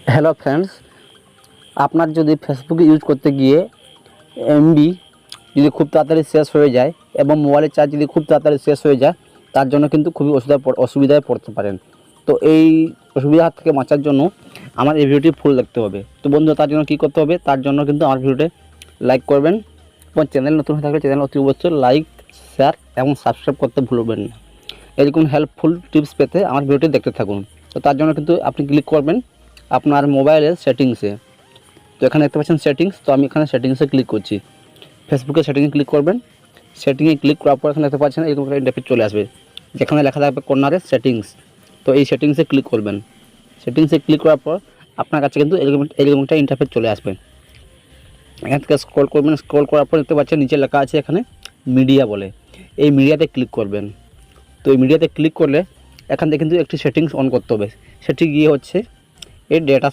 Hello friends, আপনার যদি ফেসবুকে ইউজ করতে গিয়ে এমবি যদি খুব তাড়াতাড়ি শেষ হয়ে যায় এবং মোবাইলের চার্জ যদি খুব তাড়াতাড়ি শেষ হয়ে যায়, তার জন্য কিন্তু খুবই অসুবিধায় পড়তে পারেন। তো এই অসুবিধা থেকে বাঁচার জন্য আমার এই ভিডিওটি ফুল দেখতে হবে। তো বন্ধু, তার জন্য কী করতে হবে? তার জন্য কিন্তু আমার ভিডিওতে লাইক করবেন এবং চ্যানেল নতুন হয়ে থাকলে চ্যানেল অতি অবশ্যই লাইক, শেয়ার এবং সাবস্ক্রাইব করতে ভুলবেন না। এরকম হেল্পফুল টিপস পেতে আমার ভিডিওটি দেখতে থাকুন। তো তার জন্য কিন্তু আপনি ক্লিক করবেন আপনার মোবাইলের সেটিংসে। তো এখানে দেখতে পাচ্ছেন সেটিংস, তো আমি এখানে সেটিংসে ক্লিক করছি। ফেসবুকের সেটিংয়ে ক্লিক করবেন। সেটিংয়ে ক্লিক করার পর এখানে দেখতে পাচ্ছেন এরকম একটা ইন্টারফেস চলে আসবে, যেখানে লেখা থাকবে কর্নারে সেটিংস। তো এই সেটিংসে ক্লিক করবেন। সেটিংসে ক্লিক করার পর আপনার কাছে কিন্তু এরকম একটা ইন্টারফেস চলে আসবে। এখান থেকে স্ক্রল করবেন। স্ক্রল করার পর দেখতে পাচ্ছেন নিচে লেখা আছে এখানে মিডিয়া বলে। এই মিডিয়াতে ক্লিক করবেন। তো এই মিডিয়াতে ক্লিক করলে এখান থেকে কিন্তু একটি সেটিংস অন করতে হবে। সেটি গিয়ে হচ্ছে এই ডেটা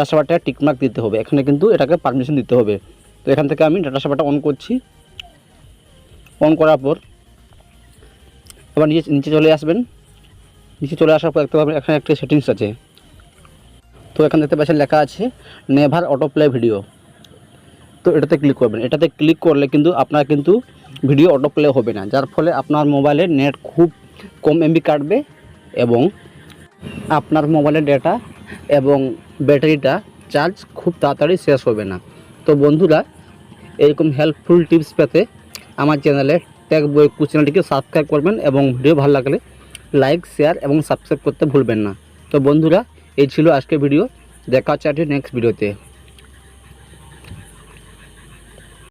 সেভারটা টিকমার্ক দিতে হবে। এখানে কিন্তু এটাকে পারমিশন দিতে হবে। তো এখান থেকে আমি ডেটা সেভারটা অন করছি। অন করার পর আবার নিচে চলে আসবেন। নিচে চলে আসার পর দেখতে পাবেন এখানে একটা সেটিংস আছে। তো এখানে দেখতে পাচ্ছেন লেখা আছে নেভার অটো প্লে ভিডিও। তো এটাতে ক্লিক করবেন। এটাতে ক্লিক করলে কিন্তু আপনার কিন্তু ভিডিও অটো প্লে হবে না, যার ফলে আপনার মোবাইলে নেট খুব কম এমবি কাটবে এবং আপনার মোবাইলের ডেটা এবং ব্যাটারিটা চার্জ খুব তাড়াতাড়ি শেষ হবে না। তো বন্ধুরা, এরকম হেল্পফুল টিপস পেতে আমার চ্যানেলে টেক বইকু চ্যানেলটিকে সাবস্ক্রাইব করবেন এবং ভিডিও ভালো লাগলে লাইক, শেয়ার এবং সাবস্ক্রাইব করতে ভুলবেন না। তো বন্ধুরা, এই ছিল আজকের ভিডিও। দেখা হচ্ছে নেক্সট ভিডিওতে।